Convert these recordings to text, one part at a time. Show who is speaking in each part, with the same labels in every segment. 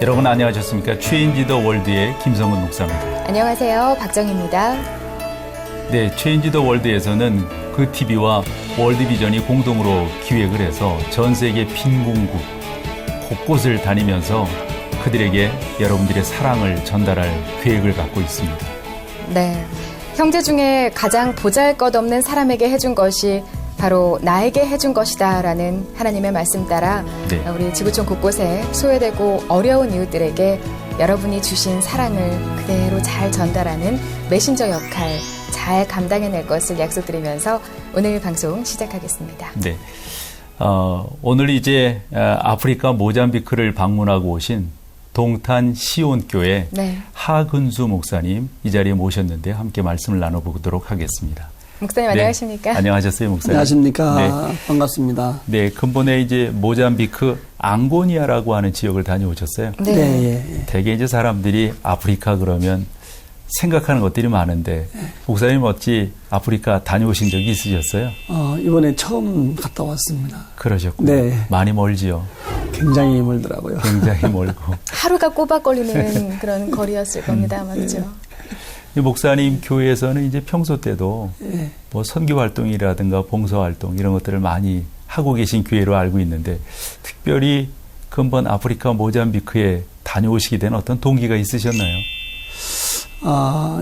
Speaker 1: 여러분 안녕하셨습니까? 체인지 더 월드의 김성근 목사입니다.
Speaker 2: 안녕하세요. 박정희입니다.
Speaker 1: 네, 체인지 더 월드에서는 그 TV와 월드비전이 공동으로 기획을 해서 전 세계 빈곤국 곳곳을 다니면서 그들에게 여러분들의 사랑을 전달할 계획을 갖고 있습니다.
Speaker 2: 네, 형제 중에 가장 보잘것없는 사람에게 해준 것이 바로 나에게 해준 것이다 라는 하나님의 말씀 따라 우리 지구촌 곳곳에 소외되고 어려운 이웃들에게 여러분이 주신 사랑을 그대로 잘 전달하는 메신저 역할 잘 감당해낼 것을 약속드리면서 오늘 방송 시작하겠습니다.
Speaker 1: 네, 오늘 이제 아프리카 모잠비크를 방문하고 오신 동탄 시온교회 하근수 목사님 이 자리에 모셨는데 함께 말씀을 나눠보도록 하겠습니다.
Speaker 2: 목사님 안녕하십니까?
Speaker 1: 안녕하셨어요, 목사님.
Speaker 3: 안녕하십니까? 네. 반갑습니다.
Speaker 1: 네, 근본에 이제 모잠비크 앙고니아라고 하는 지역을 다녀오셨어요.
Speaker 3: 네.
Speaker 1: 대개 이제 사람들이 아프리카 그러면 생각하는 것들이 많은데 목사님 어찌 아프리카 다녀오신 적이 있으셨어요?
Speaker 3: 이번에 처음 갔다 왔습니다.
Speaker 1: 그러셨군요.
Speaker 3: 네.
Speaker 1: 많이 멀지요?
Speaker 3: 굉장히 멀더라고요.
Speaker 1: 굉장히 멀고.
Speaker 2: 하루가 꼬박 걸리는 그런 거리였을 겁니다. 아마 그죠?
Speaker 1: 이 목사님 교회에서는 이제 평소 때도 뭐 선교 활동이라든가 봉사 활동 이런 것들을 많이 하고 계신 교회로 알고 있는데 특별히 근본 아프리카 모잠비크에 다녀오시게 된 어떤 동기가 있으셨나요?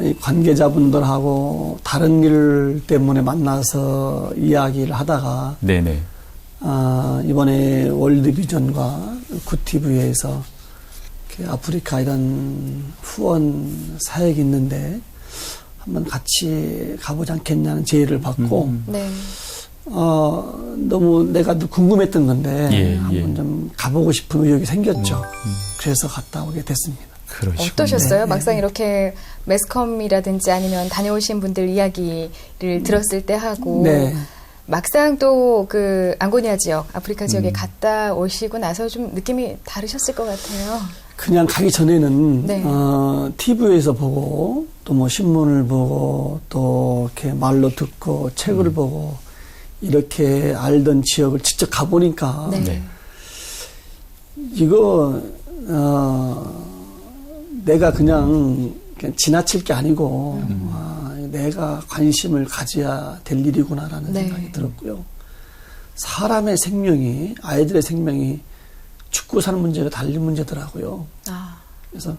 Speaker 3: 이 관계자분들하고 다른 일 때문에 만나서 이야기를 하다가
Speaker 1: 네네.
Speaker 3: 이번에 월드비전과 굿TV에서 아프리카 이런 후원 사역이 있는데 한번 같이 가보지 않겠냐는 제의를 받고 너무 내가 궁금했던 건데 한번 좀 가보고 싶은 의욕이 생겼죠. 그래서 갔다 오게 됐습니다.
Speaker 1: 그러시군요.
Speaker 2: 어떠셨어요? 막상 이렇게 매스컴이라든지 아니면 다녀오신 분들 이야기를 들었을 때 하고 막상 또 그 앙고니아 지역, 아프리카 지역에 갔다 오시고 나서 좀 느낌이 다르셨을 것 같아요.
Speaker 3: 그냥 가기 전에는 TV에서 보고 또 뭐 신문을 보고 또 이렇게 말로 듣고 책을 보고 이렇게 알던 지역을 직접 가보니까 이거 내가 그냥 지나칠 게 아니고 내가 관심을 가져야 될 일이구나라는 생각이 들었고요. 사람의 생명이, 아이들의 생명이 죽고 사는 문제가 달린 문제더라고요. 그래서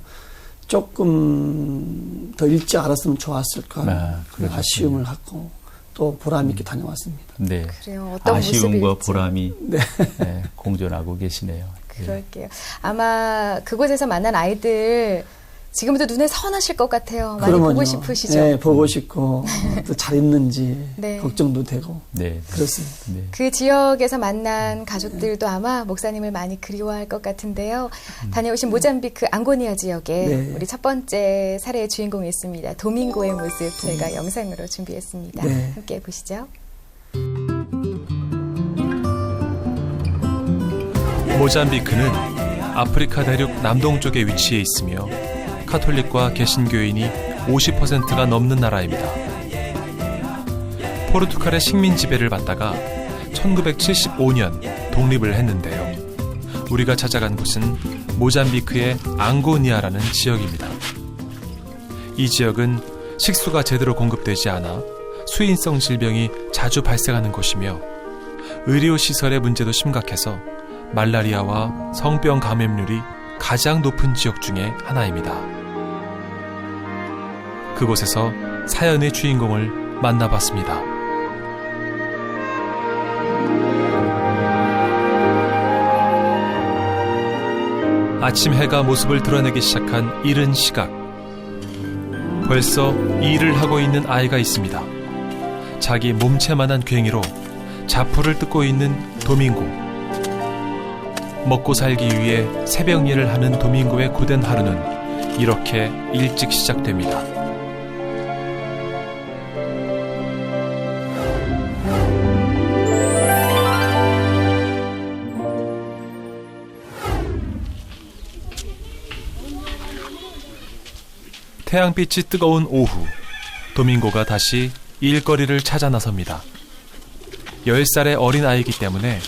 Speaker 3: 조금 더 일찍 알았으면 좋았을까 아쉬움을 갖고 또 보람 있게 다녀왔습니다.
Speaker 1: 네,
Speaker 2: 그래요. 어떤
Speaker 1: 아쉬움과 보람이 공존하고 계시네요.
Speaker 2: 그럴게요. 아마 그곳에서 만난 아이들 지금도 눈에 선하실 것 같아요. 많이 보고 싶으시죠?
Speaker 3: 네, 보고 싶고 또 잘 있는지 걱정도 되고 그렇습니다.
Speaker 2: 그 지역에서 만난 가족들도 아마 목사님을 많이 그리워할 것 같은데요. 다녀오신 모잠비크 앙고니아 지역에 우리 첫 번째 사례의 주인공이 있습니다. 도밍고의 모습 저희가 영상으로 준비했습니다. 함께 보시죠.
Speaker 4: 모잠비크는 아프리카 대륙 남동쪽에 위치해 있으며 카톨릭과 개신교인이 50%가 넘는 나라입니다. 포르투갈의 식민 지배를 받다가 1975년 독립을 했는데요. 우리가 찾아간 곳은 모잠비크의 앙고니아라는 지역입니다. 이 지역은 식수가 제대로 공급되지 않아 수인성 질병이 자주 발생하는 곳이며 의료시설의 문제도 심각해서 말라리아와 성병 감염률이 가장 높은 지역 중에 하나입니다. 그곳에서 사연의 주인공을 만나봤습니다. 아침 해가 모습을 드러내기 시작한 이른 시각. 벌써 일을 하고 있는 아이가 있습니다. 자기 몸체만한 괭이로 자포를 뜯고 있는 도밍고. 먹고 살기 위해 새벽 일을 하는 도밍고의 고된 하루는 이렇게 일찍 시작됩니다. 태양빛이 뜨거운 오후, 도밍고가 다시 일거리를 찾아 나섭니다. 10살의 어린 아이이기 때문에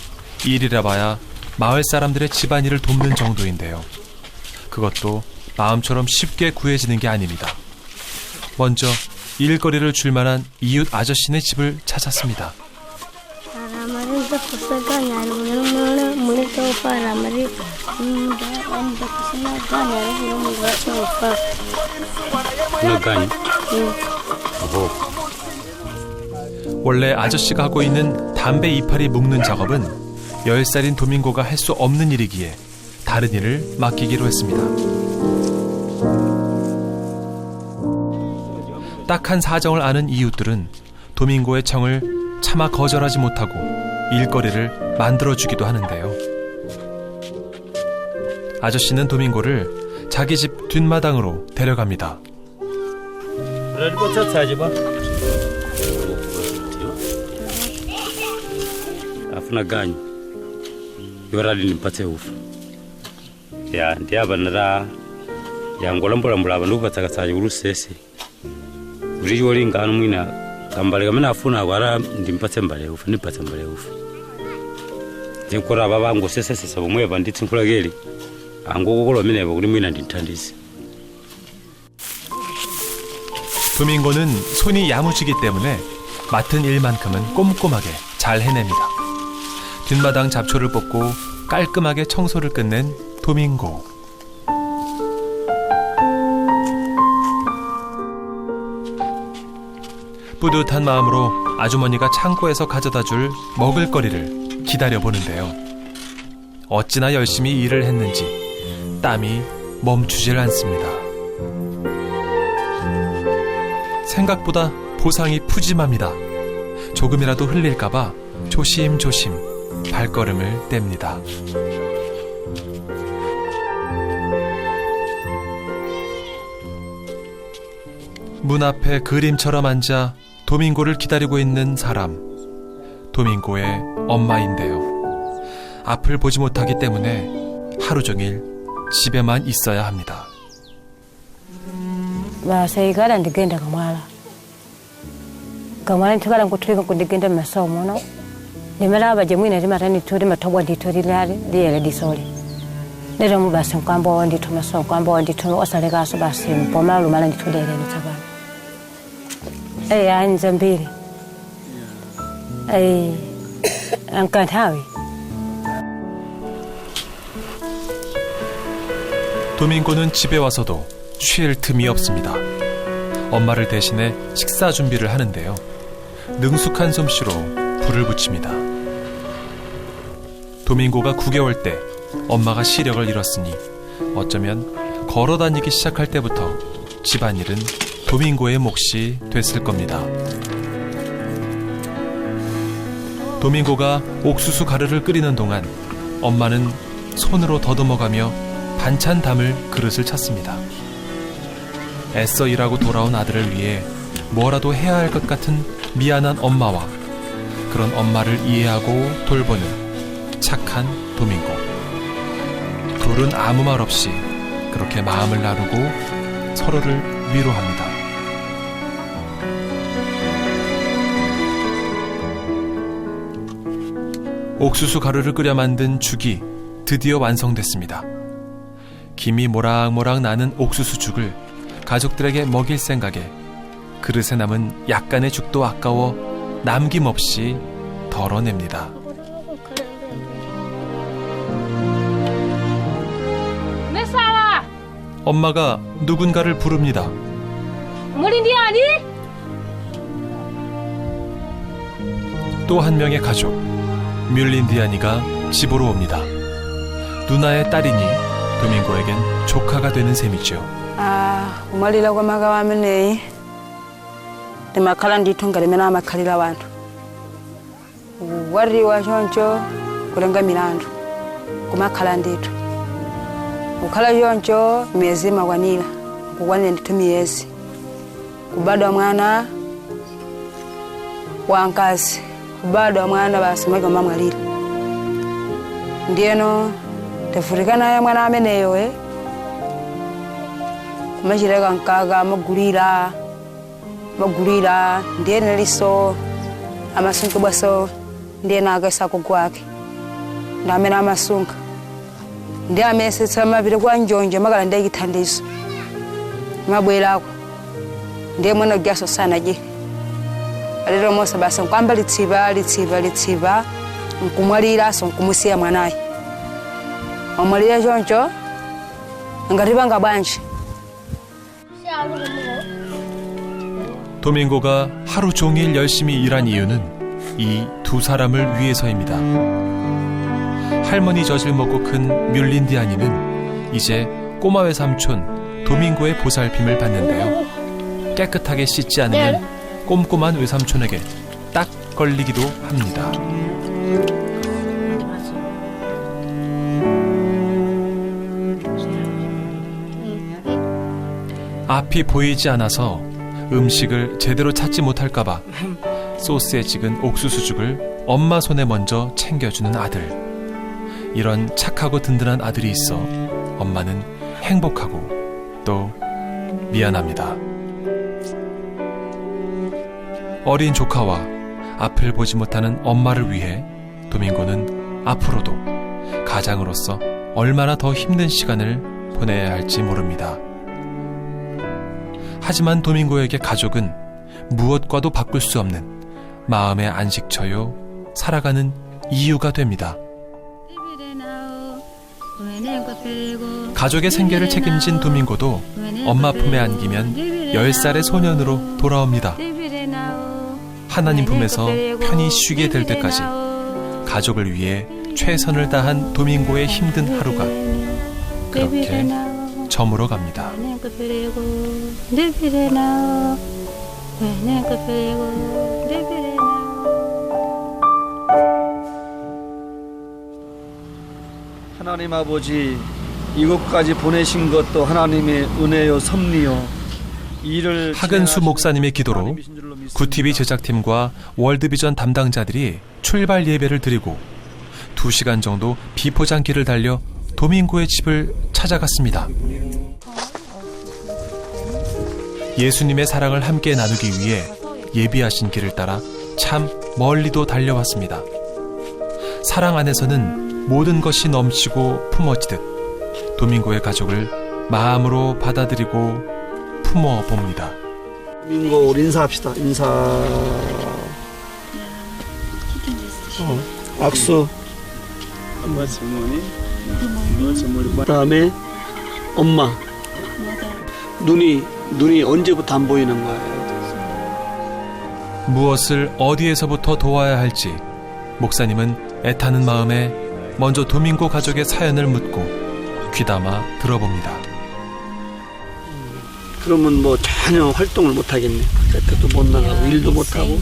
Speaker 4: 일이라 봐야 마을 사람들의 집안일을 돕는 정도인데요. 그것도 마음처럼 쉽게 구해지는 게 아닙니다. 먼저 일거리를 줄 만한 이웃 아저씨네 집을 찾았습니다. 원래 아저씨가 하고 있는 담배 이파리 묶는 작업은 10살인 도밍고가 할 수 없는 일이기에 다른 일을 맡기기로 했습니다. 딱한 사정을 아는 이웃들은 도밍고의 청을 차마 거절하지 못하고 일거리를 만들어주기도 하는데요. 아저씨는 도밍고를 자기 집 뒷마당으로 데려갑니다. 도밍고는 손이 야무지기 때문에 맡은 일만큼은 꼼꼼하게 잘 해냅니다. 뒷마당 잡초를 뽑고 깔끔하게 청소를 끝낸 도밍고. 뿌듯한 마음으로 아주머니가 창고에서 가져다 줄 먹을거리를 기다려보는데요. 어찌나 열심히 일을 했는지 땀이 멈추질 않습니다. 생각보다 보상이 푸짐합니다. 조금이라도 흘릴까봐 조심조심 발걸음을 뗍니다. 문 앞에 그림처럼 앉아 도밍고를 기다리고 있는 사람, 도밍고의 엄마인데요. 앞을 보지 못하기 때문에 하루 종일 집에만 있어야 합니다.
Speaker 5: Basaigaran digenda kamala. Kamala ntagala nkutwika kudigenda masomo no. Nimala abajemwina limatani tuli matobwa nditoli lali liyele disoli. Lero mu basi nkwamba ndito masomo kwamba ndito osale gaso basi mpoma lumala nditolele nitabana. Anza mbili. Ankantawi.
Speaker 4: 도밍고는 집에 와서도 쉴 틈이 없습니다. 엄마를 대신해 식사 준비를 하는데요. 능숙한 솜씨로 불을 붙입니다. 도밍고가 9개월 때 엄마가 시력을 잃었으니 어쩌면 걸어다니기 시작할 때부터 집안일은 도밍고의 몫이 됐을 겁니다. 도밍고가 옥수수 가루를 끓이는 동안 엄마는 손으로 더듬어가며 반찬 담을 그릇을 찾습니다. 애써 일하고 돌아온 아들을 위해 뭐라도 해야 할 것 같은 미안한 엄마와 그런 엄마를 이해하고 돌보는 착한 도밍고. 둘은 아무 말 없이 그렇게 마음을 나누고 서로를 위로합니다. 옥수수 가루를 끓여 만든 죽이 드디어 완성됐습니다. 김이 모락모락 나는 옥수수 죽을 가족들에게 먹일 생각에 그릇에 남은 약간의 죽도 아까워 남김없이 덜어냅니다. 엄마가 누군가를 부릅니다. 또 한 명의 가족, 뮬린디아니가 집으로 옵니다. 누나의 딸이니 도밍고에겐 조카가 되는 셈이죠.
Speaker 5: Umalila kwa maga wa mene de makala ndito ngale mena makalila wantu wari wa choncho kulenga milandu kumakala ndito ukala choncho miezi magwanira kuwane ndito miezi kubadwa mwana wa nkazi kubadwa mwana basemaga mama lila ndieno tafurikana ya mwana ameneyo Majiraga nkaga magulira ndiye naliso amasunka baso ndiye nagasa kugwake ndamena amasunka
Speaker 6: ndi amesesa mabire kwa njonjo magala ndegithandizo mabwelako ndiye mwana gyaso sana je alero mosa basa kwamba litsiba nkumwalira so nkumusiya mwanayi omwalira jonjo ngaribanga bwanji.
Speaker 4: 도밍고가 하루 종일 열심히 일한 이유는 이 두 사람을 위해서입니다. 할머니 젖을 먹고 큰 뮬린디아니는 이제 꼬마 외삼촌 도밍고의 보살핌을 받는데요. 깨끗하게 씻지 않으면 꼼꼼한 외삼촌에게 딱 걸리기도 합니다. 앞이 보이지 않아서 음식을 제대로 찾지 못할까봐 소스에 찍은 옥수수죽을 엄마 손에 먼저 챙겨주는 아들. 이런 착하고 든든한 아들이 있어 엄마는 행복하고 또 미안합니다. 어린 조카와 앞을 보지 못하는 엄마를 위해 도밍고는 앞으로도 가장으로서 얼마나 더 힘든 시간을 보내야 할지 모릅니다. 하지만 도밍고에게 가족은 무엇과도 바꿀 수 없는 마음의 안식처요, 살아가는 이유가 됩니다. 가족의 생계를 책임진 도밍고도 엄마 품에 안기면 10살의 소년으로 돌아옵니다. 하나님 품에서 편히 쉬게 될 때까지 가족을 위해 최선을 다한 도밍고의 힘든 하루가 그렇게 저물어 갑니다.
Speaker 3: 하나님 아버지, 이곳까지 보내신 것도 하나님의 은혜요 섭리요.
Speaker 4: 하근수 목사님의 기도로 구TV 제작팀과 월드비전 담당자들이 출발 예배를 드리고 2시간 정도 비포장길을 달려 도밍고의 집을 찾아갔습니다. 예수님의 사랑을 함께 나누기 위해 예비하신 길을 따라 참 멀리도 달려왔습니다. 사랑 안에서는 모든 것이 넘치고 품어지듯 도밍고의 가족을 마음으로 받아들이고 품어봅니다.
Speaker 3: 도밍고, 우리 인사합시다. 인사. 악수. 그 다음에 엄마. 눈이 언제부터 안 보이는 거예요?
Speaker 4: 무엇을 어디에서부터 도와야 할지 목사님은 애타는 마음에 먼저 도밍고 가족의 사연을 묻고 귀담아 들어봅니다.
Speaker 3: 그러면 뭐 전혀 활동을 못 하겠네. 그때도 못 나가고 일도 못 하고.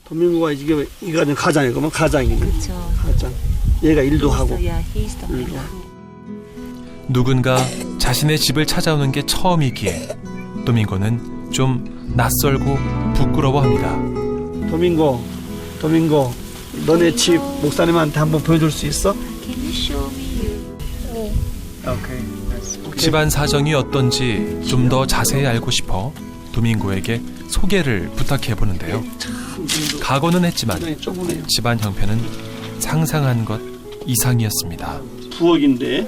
Speaker 3: 도밍고가 이가 가장이고 뭐 가장이네. 가장. 얘가 일도 하고.
Speaker 4: 누군가 자신의 집을 찾아오는 게 처음이기에 도밍고는 좀 낯설고 부끄러워합니다.
Speaker 3: 도밍고, 너네 집 목사님한테 한번 보여줄 수 있어?
Speaker 4: 집안 사정이 어떤지 좀 더 자세히 알고 싶어 도밍고에게 소개를 부탁해 보는데요. 각오는 했지만 집안 형편은 상상한 것 이상이었습니다.
Speaker 3: 부엌인데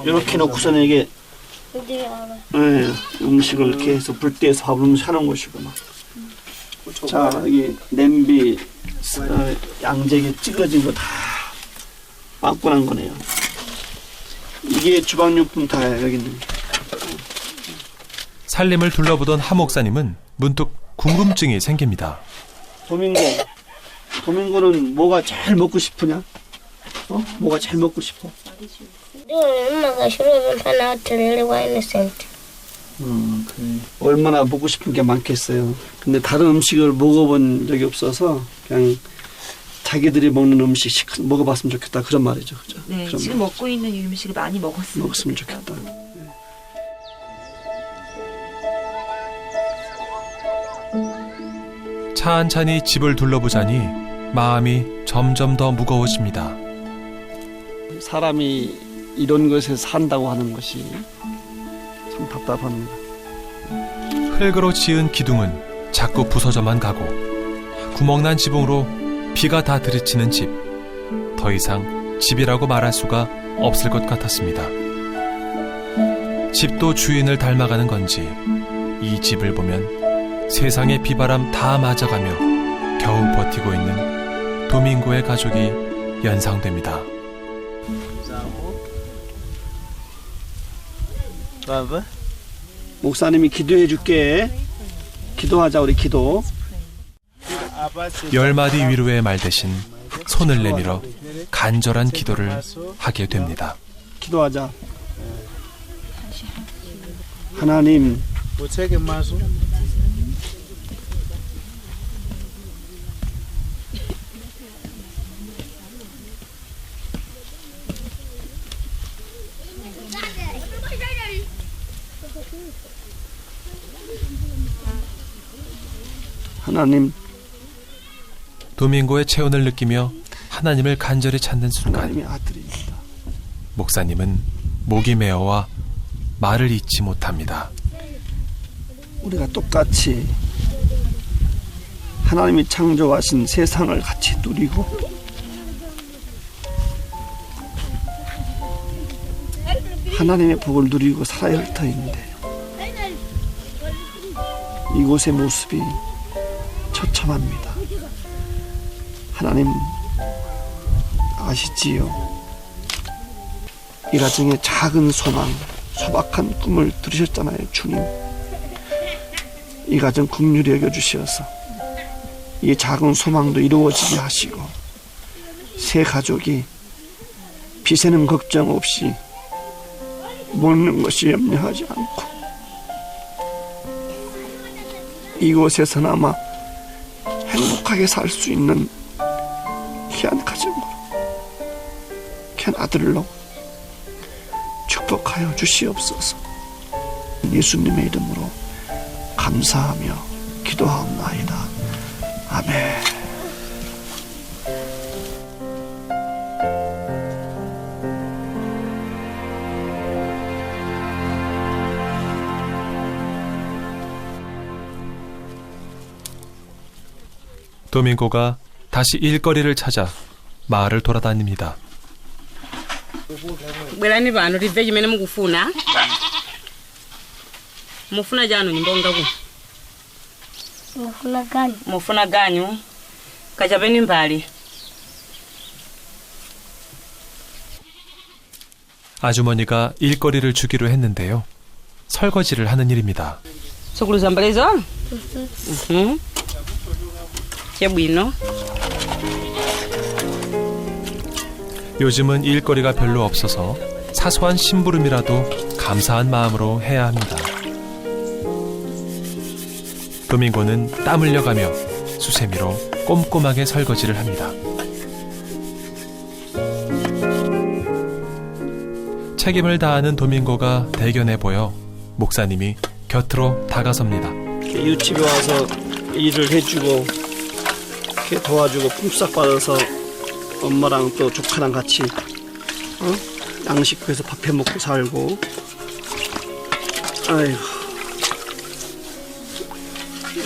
Speaker 3: 이렇게 놓고서는 이게 음식을 이렇게 해서 불때에서 밥을 하는 곳이구나. 자, 여기 냄비, 양재기 찌그러진 거 다 빵꾸난 거네요. 이게 주방용품 다예요, 여기는.
Speaker 4: 살림을 둘러보던 하 목사님은 문득 궁금증이 생깁니다.
Speaker 3: 도밍고는 뭐가 제일 먹고 싶으냐? 뭐가 제일 먹고 싶어?
Speaker 7: 엄마가 싫어하면 하나한테 내려와 innocent.
Speaker 3: 그래. 얼마나 먹고 싶은 게 많겠어요. 근데 다른 음식을 먹어본 적이 없어서 그냥 자기들이 먹는 음식 먹어봤으면 좋겠다 그런 말이죠, 그죠?
Speaker 8: 네,
Speaker 3: 그런
Speaker 8: 지금
Speaker 3: 말이죠.
Speaker 8: 먹고 있는 음식을 많이 먹었으면
Speaker 3: 좋겠다.
Speaker 4: 차한찬히 집을 둘러보자니 마음이 점점 더 무거워집니다.
Speaker 3: 사람이 이런 것에 산다고 하는 것이 참 답답합니다.
Speaker 4: 흙으로 지은 기둥은 자꾸 부서져만 가고 구멍난 지붕으로 비가 다 들이치는 집. 더 이상 집이라고 말할 수가 없을 것 같았습니다. 집도 주인을 닮아가는 건지 이 집을 보면 세상의 비바람 다 맞아가며 겨우 버티고 있는 도밍고의 가족이 연상됩니다.
Speaker 3: 목사님이 기도해 줄게. 기도하자, 우리 기도.
Speaker 4: 10마디 위로의 말 대신 손을 내밀어 간절한 기도를 하게 됩니다.
Speaker 3: 기도하자. 하나님, 하나님,
Speaker 4: 도밍고의 체온을 느끼며 하나님을 간절히 찾는 순간
Speaker 3: 하나님의 아들입니다.
Speaker 4: 목사님은 목이 메어와 말을 잇지 못합니다.
Speaker 3: 우리가 똑같이 하나님이 창조하신 세상을 같이 누리고 하나님의 복을 누리고 살아야 할 터인데 이곳의 모습이 처참합니다. 하나님 아시지요? 이 가정의 작은 소망, 소박한 꿈을 들으셨잖아요, 주님. 이 가정 긍휼히 여겨주셔서 이 작은 소망도 이루어지게 하시고 세 가족이 비세는 걱정 없이 먹는 것이 염려하지 않고 이곳에서나마 행복하게 살 수 있는 귀한 가정으로 귀한 아들로 축복하여 주시옵소서. 예수님의 이름으로 감사하며 기도하옵나이다. 아멘.
Speaker 4: 도밍고가 다시 일거리를 찾아 마을을 돌아다닙니다.
Speaker 9: bwerani vanhu ribve chimene mukufuna mufuna chanu nyumba ungaku mufuna ganyu kachapeni mbali.
Speaker 4: 아주머니가 일거리를 주기로 했는데요. 설거지를 하는 일입니다.
Speaker 9: sokuluza mbali izo chebwino.
Speaker 4: 요즘은 일거리가 별로 없어서 사소한 심부름이라도 감사한 마음으로 해야 합니다. 도밍고는 땀 흘려가며 수세미로 꼼꼼하게 설거지를 합니다. 책임을 다하는 도밍고가 대견해 보여 목사님이 곁으로 다가섭니다.
Speaker 3: 이웃집에 와서 일을 해주고 이렇게 도와주고 품삯 받아서 엄마랑 또 조카랑 같이 양식구에서 밥해 먹고 살고. 아이고,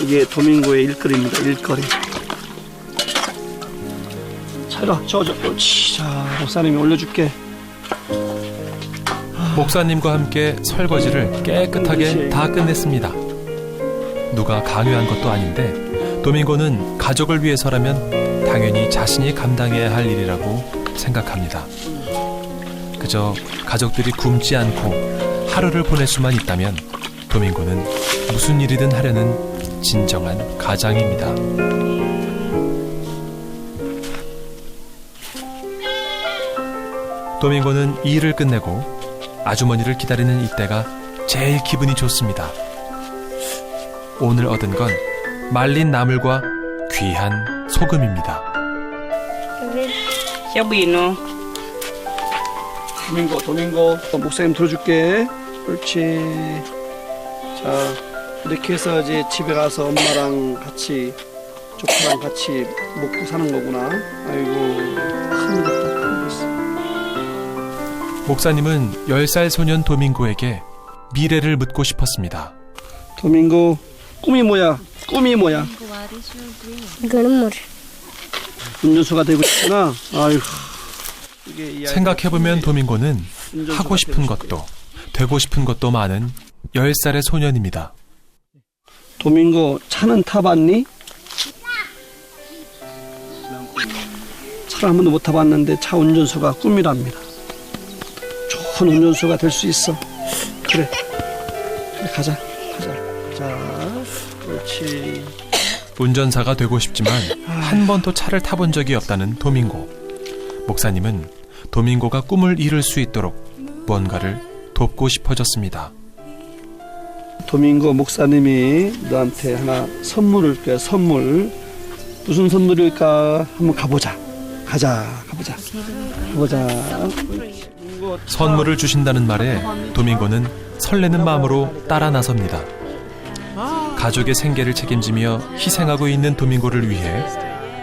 Speaker 3: 이게 도밍고의 일거리입니다. 일거리. 차려, 저어줘. 그렇지. 자, 목사님이 올려줄게.
Speaker 4: 목사님과 함께 설거지를 깨끗하게 다 끝냈습니다. 누가 강요한 것도 아닌데 도밍고는 가족을 위해서라면 당연히 자신이 감당해야 할 일이라고 생각합니다. 그저 가족들이 굶지 않고 하루를 보낼 수만 있다면 도밍고는 무슨 일이든 하려는 진정한 가장입니다. 도밍고는 일을 끝내고 아주머니를 기다리는 이때가 제일 기분이 좋습니다. 오늘 얻은 건 말린 나물과 귀한 소금입니다.
Speaker 9: chebwino.
Speaker 3: 도밍고. 목사님 들어줄게. 그렇지. 자, 이렇게 해서 이제 집에 가서 엄마랑 같이, 조카랑 같이 먹고 사는 거구나. 아이고, 큰 것도 큰 거 있어.
Speaker 4: 목사님은 10살 소년 도밍고에게 미래를 묻고 싶었습니다.
Speaker 3: 도밍고, 꿈이 뭐야? 꿈이 뭐야?
Speaker 7: 이거는 뭐래?
Speaker 3: 운전수가 되고 싶구나. 아이고,
Speaker 4: 생각해보면 도밍고는 하고 싶은 것도 되고 싶은 것도 많은 10살의 소년입니다.
Speaker 3: 도밍고, 차는 타봤니? 차를 한 번도 못 타봤는데 차 운전수가 꿈이랍니다. 좋은 운전수가 될 수 있어. 그래, 가자. 자, 그렇지.
Speaker 4: 운전사가 되고 싶지만 한 번도 차를 타본 적이 없다는 도밍고. 목사님은 도밍고가 꿈을 이룰 수 있도록 뭔가를 돕고 싶어졌습니다.
Speaker 3: 도밍고 목사님이 너한테 하나 선물을 줄게. 선물. 무슨 선물일까? 한번 가보자. 가보자.
Speaker 4: 선물을 주신다는 말에 도밍고는 설레는 마음으로 따라 나섭니다. 가족의 생계를 책임지며 희생하고 있는 도밍고를 위해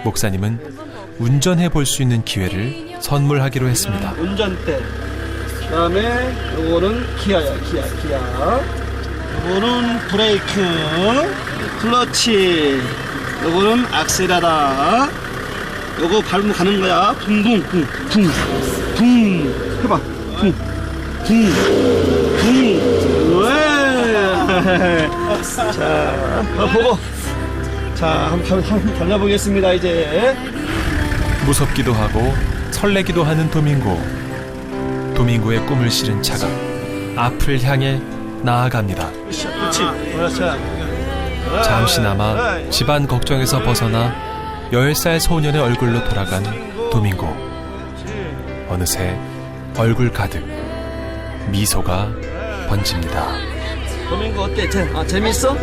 Speaker 4: 목사님은 운전해 볼 수 있는 기회를 선물하기로 했습니다.
Speaker 3: 운전대. 그다음에 요거는 기아야. 요거는 브레이크. 클러치. 요거는 악셀이다. 요거 밟으면 가는 거야. 붕붕 해봐. 자, 보고. 자, 한번 달려보겠습니다, 이제.
Speaker 4: 무섭기도 하고 설레기도 하는 도밍고의 꿈을 실은 차가 앞을 향해 나아갑니다. 잠시나마 집안 걱정에서 벗어나 10살 소년의 얼굴로 돌아간 도밍고. 어느새 얼굴 가득 미소가 번집니다.
Speaker 3: 도밍고 어때? 재밌어?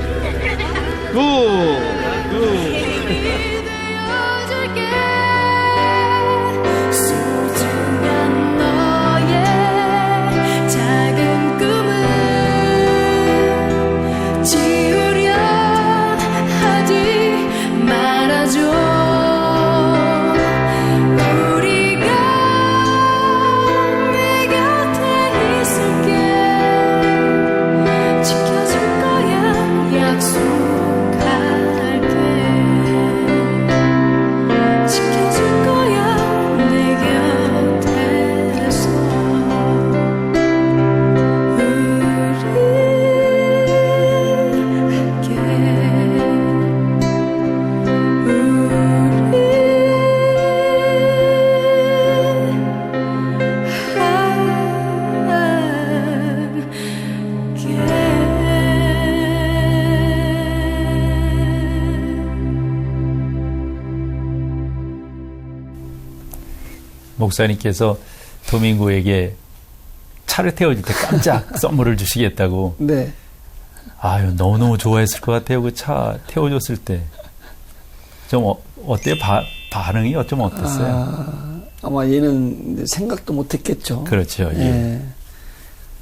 Speaker 3: 굿!
Speaker 1: 목사님께서 도밍고에게 차를 태워줄 때 깜짝 선물을 주시겠다고.
Speaker 3: 네.
Speaker 1: 아유, 너무너무 좋아했을 것 같아요. 그 차 태워줬을 때. 좀 어때요? 반응이 좀 어땠어요?
Speaker 3: 아마 얘는 생각도 못했겠죠.
Speaker 1: 그렇죠. 예.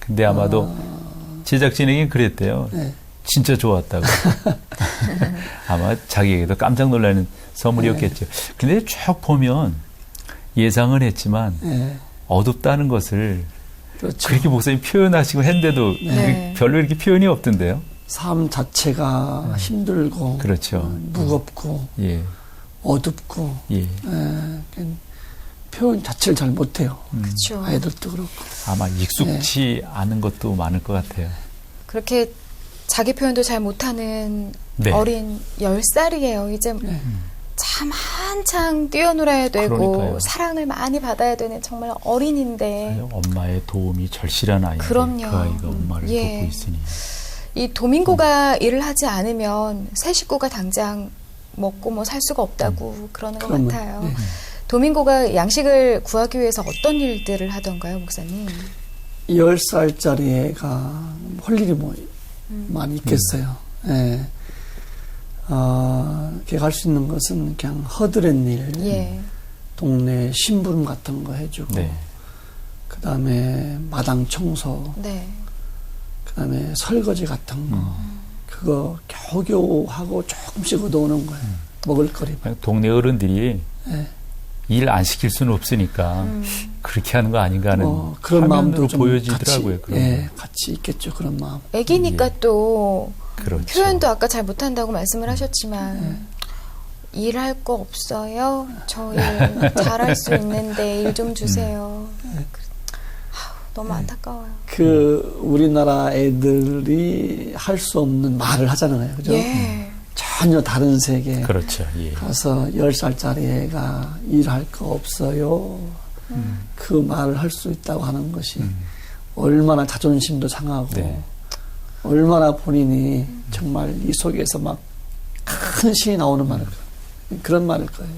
Speaker 1: 근데 아마도 제작진에겐 그랬대요.
Speaker 3: 네.
Speaker 1: 진짜 좋았다고. 아마 자기에게도 깜짝 놀라는 선물이었겠죠. 근데 쭉 보면 예상은 했지만 어둡다는 것을
Speaker 3: 그렇죠.
Speaker 1: 그렇게 목사님 표현하시고 했는데도 별로 이렇게 표현이 없던데요.
Speaker 3: 삶 자체가 힘들고
Speaker 1: 그렇죠.
Speaker 3: 무겁고 어둡고 표현 자체를 잘 못해요.
Speaker 2: 그렇죠.
Speaker 3: 아이들도 그렇고.
Speaker 1: 아마 익숙치 않은 것도 많을 것 같아요.
Speaker 2: 그렇게 자기 표현도 잘 못하는 어린 10살이에요. 이제 참 한창 뛰어놀아야 되고
Speaker 1: 그러니까요.
Speaker 2: 사랑을 많이 받아야 되는 정말 어린인데
Speaker 1: 엄마의 도움이 절실한 아이인데
Speaker 2: 그럼요.
Speaker 1: 그 아이가 엄마를 돕고 있으니
Speaker 2: 이 도밍고가 일을 하지 않으면 새 식구가 당장 먹고 살 수가 없다고 그러는 것 같아요. 도밍고가 양식을 구하기 위해서 어떤 일들을 하던가요, 목사님?
Speaker 3: 10살짜리 애가 할 일이 많이 있겠어요. 걔가 할 수 있는 것은 그냥 허드렛 일, 동네 심부름 같은 거 해주고, 그 다음에 마당 청소, 그 다음에 설거지 같은 거, 그거 겨우겨우 하고 조금씩 얻어오는 거예요. 먹을거리.
Speaker 1: 동네 어른들이 일 안 시킬 수는 없으니까 그렇게 하는 거 아닌가 하는
Speaker 3: 그런 마음도 좀
Speaker 1: 보여지더라고요.
Speaker 3: 같이 있겠죠. 그런 마음.
Speaker 2: 애기니까 또
Speaker 1: 그렇죠.
Speaker 2: 표현도 아까 잘 못한다고 말씀을 하셨지만 일할 거 없어요? 저 일 잘할 수 있는데 일 좀 주세요. 너무 안타까워요.
Speaker 3: 우리나라 애들이 할 수 없는 말을 하잖아요. 그죠?
Speaker 2: 예.
Speaker 3: 전혀 다른 세계.
Speaker 1: 그렇죠. 예.
Speaker 3: 가서 10살짜리 애가 일할 거 없어요. 그 말을 할 수 있다고 하는 것이 얼마나 자존심도 상하고
Speaker 1: 네.
Speaker 3: 얼마나 본인이 정말 이 속에서 막 큰 신이 나오는 말을 그런 말일 거예요.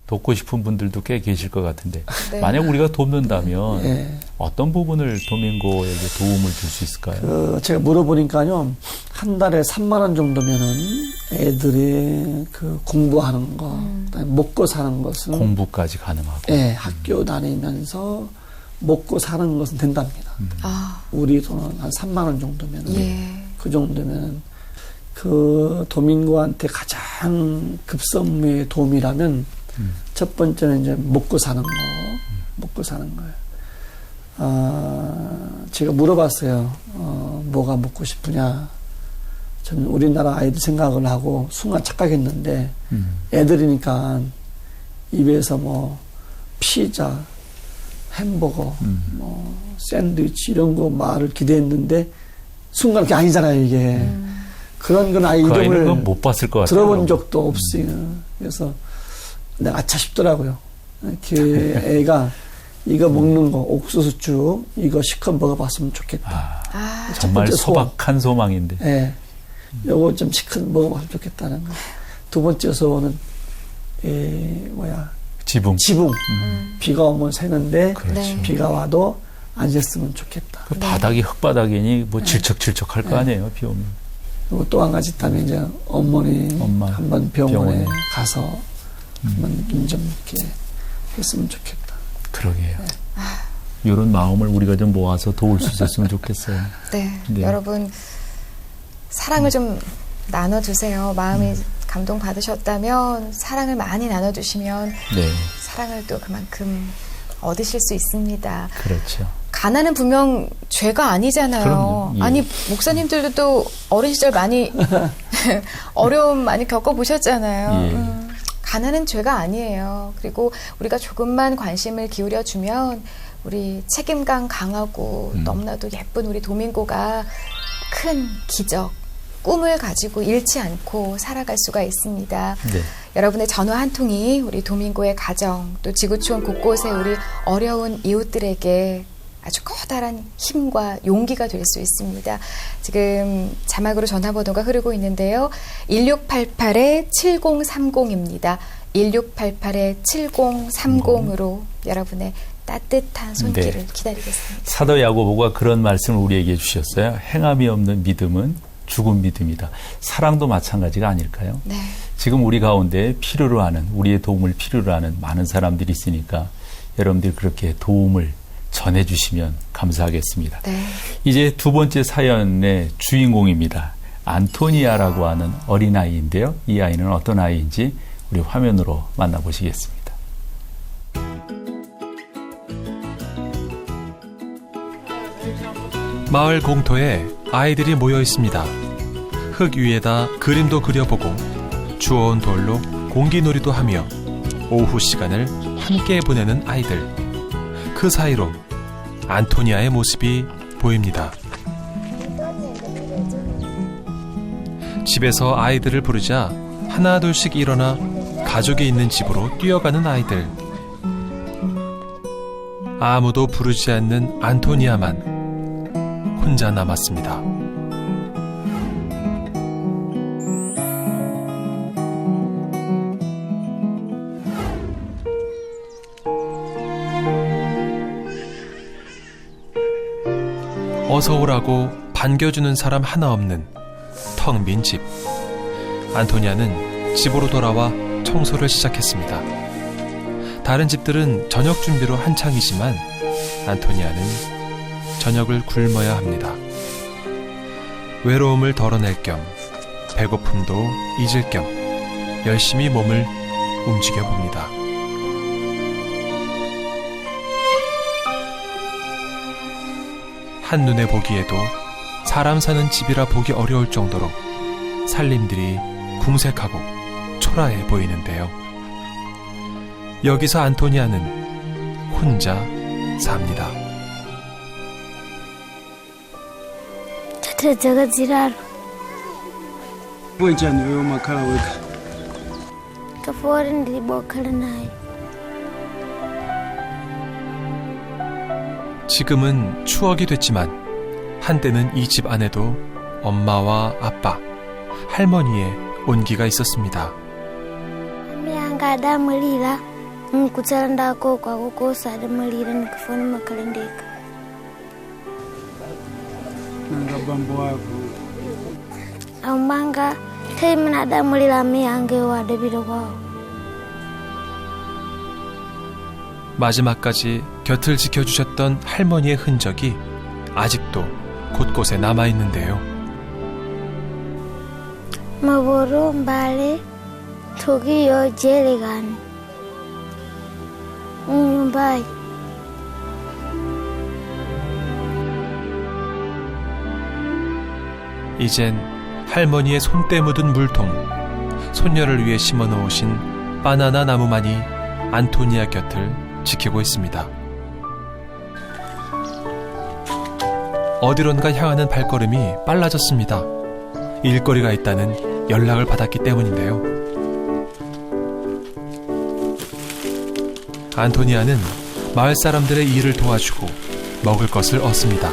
Speaker 1: 돕고 싶은 분들도 꽤 계실 것 같은데
Speaker 2: 네.
Speaker 1: 만약 우리가 돕는다면
Speaker 3: 예.
Speaker 1: 어떤 부분을 도민고에게 도움을 줄 수 있을까요?
Speaker 3: 제가 물어보니까요, 한 달에 3만 원 정도면은 애들이 공부하는 거, 그다음에 먹고 사는 것은
Speaker 1: 공부까지 가능하고.
Speaker 3: 예, 학교 다니면서 먹고 사는 것은 된답니다. 우리 돈은 한 3만 원 정도면,
Speaker 2: 예.
Speaker 3: 그 정도면 도민고한테 가장 급선무의 도움이라면 첫 번째는 이제 먹고 사는 거, 먹고 사는 거예요. 제가 물어봤어요. 뭐가 먹고 싶으냐. 저는 우리나라 아이들 생각을 하고 순간 착각했는데 애들이니까 입에서 뭐 피자, 햄버거, 뭐 샌드위치 이런 거 말을 기대했는데 순간 그게 아니잖아요, 이게. 그런 건 아이 이름을
Speaker 1: 못 봤을 것 같아요.
Speaker 3: 들어본 적도 없어요. 그래서 내가 아차 싶더라고요. 그 애가 이거 먹는 거, 옥수수죽, 이거 시컷 먹어봤으면 좋겠다.
Speaker 1: 정말 소박한 소망인데.
Speaker 3: 네. 요거 좀 시컷 먹어봤으면 좋겠다는 거. 두 번째 소원은,
Speaker 1: 지붕.
Speaker 3: 비가 오면 새는데,
Speaker 1: 그렇죠.
Speaker 3: 비가 와도 안 샜으면 좋겠다.
Speaker 1: 그 바닥이 흙바닥이니 뭐 질척질척 할 거 아니에요, 비 오면.
Speaker 3: 그리고 또 한 가지 있다면 이제 엄마 한번 병원에 가서 한번 좀 이렇게 했으면 좋겠다.
Speaker 1: 그러게요. 이런 마음을 우리가 좀 모아서 도울 수 있었으면 좋겠어요.
Speaker 2: 네. 여러분 사랑을 좀 나눠주세요. 마음이 감동받으셨다면 사랑을 많이 나눠주시면
Speaker 1: 네.
Speaker 2: 사랑을 또 그만큼 얻으실 수 있습니다.
Speaker 1: 그렇죠.
Speaker 2: 가난은 분명 죄가 아니잖아요.
Speaker 1: 그럼요. 예.
Speaker 2: 아니 목사님들도 또 어린 시절 많이 어려움 많이 겪어보셨잖아요.
Speaker 1: 예.
Speaker 2: 가난은 죄가 아니에요. 그리고 우리가 조금만 관심을 기울여주면 우리 책임감 강하고 너무나도 예쁜 우리 도민고가 큰 기적, 꿈을 가지고 잃지 않고 살아갈 수가 있습니다.
Speaker 1: 네.
Speaker 2: 여러분의 전화 한 통이 우리 도민고의 가정, 또 지구촌 곳곳에 우리 어려운 이웃들에게 아주 커다란 힘과 용기가 될 수 있습니다. 지금 자막으로 전화번호가 흐르고 있는데요. 1688-7030입니다. 1688-7030으로 여러분의 따뜻한 손길을 기다리겠습니다.
Speaker 1: 사도 야고보가 그런 말씀을 우리에게 주셨어요. 행함이 없는 믿음은 죽은 믿음이다. 사랑도 마찬가지가 아닐까요?
Speaker 2: 네.
Speaker 1: 지금 우리 가운데 필요로 하는, 우리의 도움을 필요로 하는 많은 사람들이 있으니까 여러분들 그렇게 도움을 전해주시면 감사하겠습니다.
Speaker 2: 네.
Speaker 1: 이제 두 번째 사연의 주인공입니다. 안토니아라고 하는 어린아이인데요. 이 아이는 어떤 아이인지 우리 화면으로 만나보시겠습니다.
Speaker 4: 마을 공터에 아이들이 모여 있습니다. 흙 위에다 그림도 그려보고 주워온 돌로 공기놀이도 하며 오후 시간을 함께 보내는 아이들. 그 사이로 안토니아의 모습이 보입니다. 집에서 아이들을 부르자 하나 둘씩 일어나 가족이 있는 집으로 뛰어가는 아이들. 아무도 부르지 않는 안토니아만 혼자 남았습니다. 어서 오라고 반겨주는 사람 하나 없는 텅 빈 집. 안토니아는 집으로 돌아와 청소를 시작했습니다. 다른 집들은 저녁 준비로 한창이지만 안토니아는 저녁을 굶어야 합니다. 외로움을 덜어낼 겸 배고픔도 잊을 겸 열심히 몸을 움직여 봅니다. 한눈에 보기에도 사람 사는 집이라 보기 어려울 정도로 살림들이 궁색하고 초라해 보이는데요. 여기서 안토니아는 혼자 삽니다.
Speaker 7: 저가 지랄.
Speaker 10: 원자는 왜 막하라 왜가?
Speaker 7: 그포른 리버칼나이.
Speaker 4: 지금은 추억이 됐지만 한때는 이 집 안에도 엄마와 아빠, 할머니의 온기가 있었습니다.
Speaker 7: 미안가다 멀리라. 구차란다고 과고 사드 멀리는 그폰 막칼인데까.
Speaker 10: 나가 밤보하고.
Speaker 7: 엄마가 태민하다 멀리라 미안게와 데비로고.
Speaker 4: 마지막까지 곁을 지켜주셨던 할머니의 흔적이 아직도 곳곳에 남아있는데요.
Speaker 7: 마보로 발에 토기요 제리간. 바이.
Speaker 4: 이젠 할머니의 손때 묻은 물통, 손녀를 위해 심어 놓으신 바나나 나무만이 안토니아 곁을 지키고 있습니다. 어디론가 향하는 발걸음이 빨라졌습니다. 일거리가 있다는 연락을 받았기 때문인데요. 안토니아는 마을 사람들의 일을 도와주고 먹을 것을 얻습니다.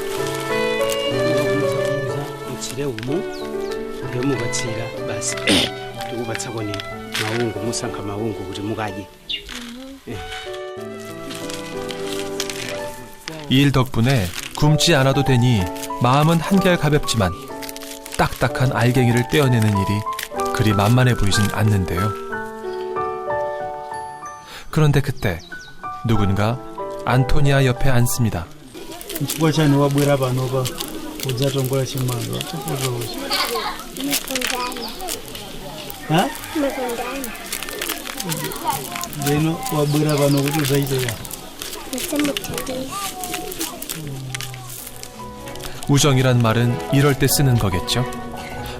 Speaker 4: 이 일 덕분에 굶지 않아도 되니 마음은 한결 가볍지만 딱딱한 알갱이를 떼어내는 일이 그리 만만해 보이진 않는데요. 그런데 그때 누군가 안토니아 옆에 앉습니다. 우정이란 말은 이럴 때 쓰는 거겠죠.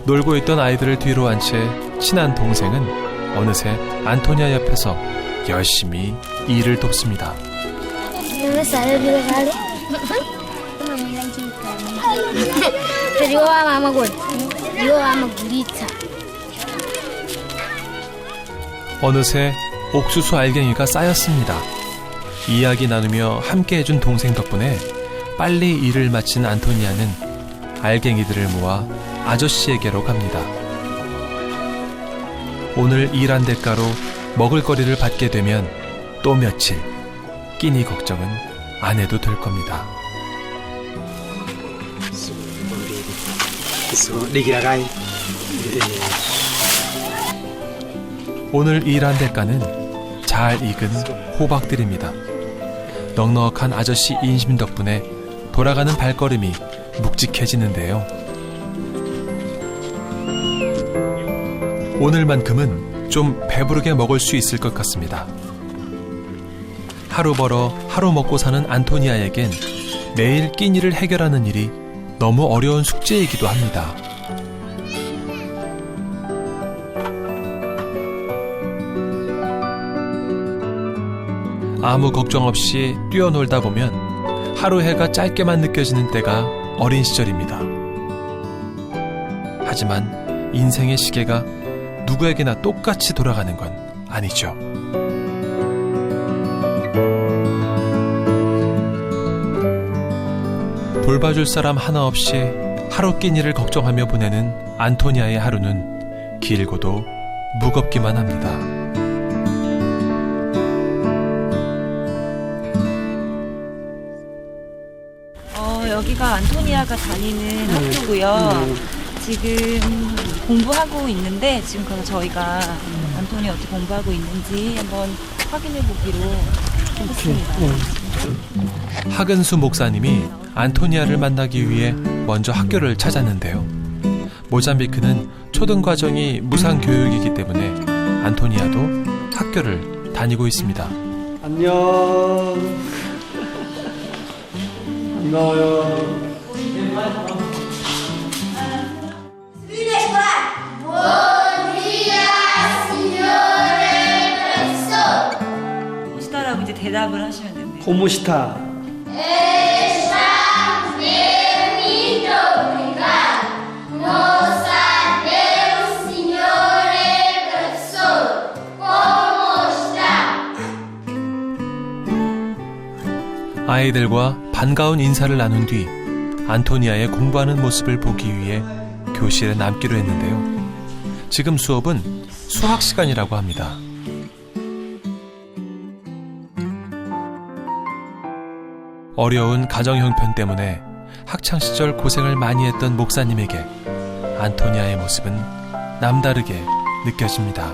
Speaker 4: 놀고 있던 아이들을 뒤로 한 채 친한 동생은 어느새 안토니아 옆에서 열심히 일을 돕습니다. 어느새 옥수수 알갱이가 쌓였습니다. 이야기 나누며 함께 해준 동생 덕분에 빨리 일을 마친 안토니아는 알갱이들을 모아 아저씨에게로 갑니다. 오늘 일한 대가로 먹을거리를 받게 되면 또 며칠 끼니 걱정은 안 해도 될 겁니다. 오늘 일한 대가는 잘 익은 호박들입니다. 넉넉한 아저씨 인심 덕분에 돌아가는 발걸음이 묵직해지는데요. 오늘만큼은 좀 배부르게 먹을 수 있을 것 같습니다. 하루 벌어 하루 먹고 사는 안토니아에겐 매일 끼니를 해결하는 일이 너무 어려운 숙제이기도 합니다. 아무 걱정 없이 뛰어놀다 보면 하루 해가 짧게만 느껴지는 때가 어린 시절입니다. 하지만 인생의 시계가 누구에게나 똑같이 돌아가는 건 아니죠. 돌봐줄 사람 하나 없이 하루 끼니를 걱정하며 보내는 안토니아의 하루는 길고도 무겁기만 합니다.
Speaker 8: 여기가 안토니아가 다니는 학교고요. 지금 공부하고 있는데 지금 그럼 저희가 안토니아 어떻게 공부하고 있는지 한번 확인해 보기로 했습니다.
Speaker 4: 하근수 목사님이 안토니아를 만나기 위해 먼저 학교를 찾았는데요. 모잠비크는 초등 과정이 무상 교육이기 때문에 안토니아도 학교를 다니고 있습니다.
Speaker 3: 안녕. 반가워요.
Speaker 11: Bom dia, senhor.
Speaker 3: Como está?
Speaker 4: 아이들과 반가운 인사를 나눈 뒤 안토니아의 공부하는 모습을 보기 위해 교실에 남기로 했는데요. 지금 수업은 수학 시간이라고 합니다. 어려운 가정 형편 때문에 학창 시절 고생을 많이 했던 목사님에게 안토니아의 모습은 남다르게 느껴집니다.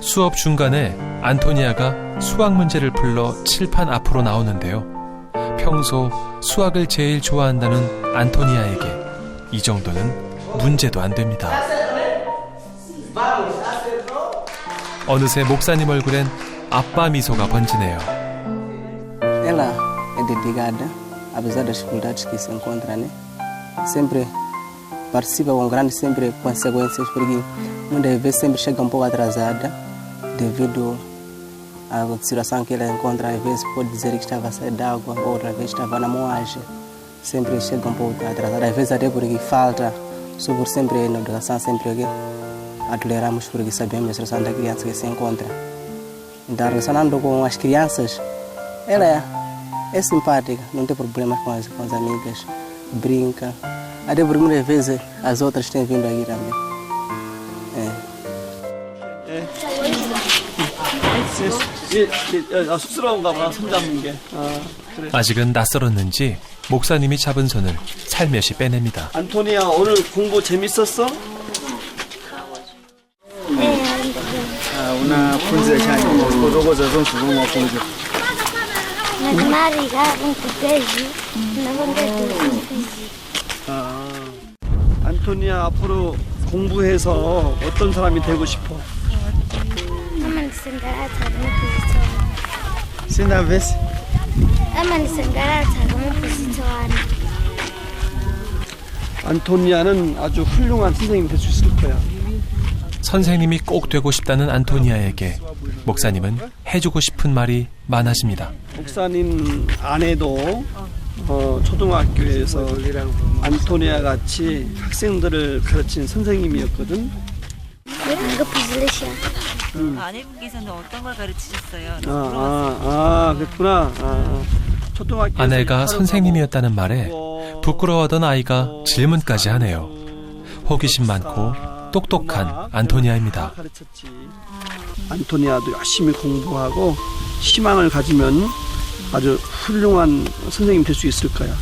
Speaker 4: 수업 중간에 안토니아가 수학 문제를 풀러 칠판 앞으로 나오는데요. 평소 수학을 제일 좋아한다는 안토니아에게 이 정도는 문제도 안 됩니다. 어느새 목사님 얼굴엔 아빠 미소가 번지네요.
Speaker 11: Ela é dedicada, apesar das dificuldades que se encontra, né? Sempre participa com grandes sempre consequências, porque muitas vezes sempre chega um pouco atrasada devido à situação que ela encontra. Às vezes pode dizer que estava a sair d'água, outra vez estava na moagem. Sempre chega um pouco atrasada, às vezes até porque falta, só por sempre na educação, sempre que a toleramos porque sabemos a situação da criança que se encontra. Então, relacionando com as crianças, ela é simpática, não tem problemas com as amigas, brinca. Até porque muitas vezes as outras têm vindo aqui também.
Speaker 3: 쑥스러운가 봐, 손 잡는 게. 그래.
Speaker 4: 아직은 낯설었는지 목사님이 잡은 손을 살며시 빼냅니다.
Speaker 3: 안토니아, 오늘 공부 재밌었어?
Speaker 10: Unafunza kutoka zonke wafunza.
Speaker 3: 안토니아, 앞으로 공부해서 어떤 사람이 되고 싶어? Sina vesi. 안토니아는 아주 훌륭한 선생님이 될 수 있을 거야.
Speaker 4: 선생님이 꼭 되고 싶다는 안토니아에게 목사님은 해주고 싶은 말이 많아집니다.
Speaker 3: 목사님 아내도 초등학교에서 안토니아 같이 학생들을 가르친 선생님이었거든.
Speaker 8: 아내분께서는 어떤 걸 가르치셨어요?
Speaker 3: 그랬구나. 초등학교
Speaker 4: 아내가 선생님이었다는 말에 부끄러워하던 아이가 질문까지 하네요. 호기심 많고 똑똑한 안토니아입니다.
Speaker 3: 안토니아도 열심히 공부하고 희망을 가지면 아주 훌륭한 선생님 될 수 있을 거야.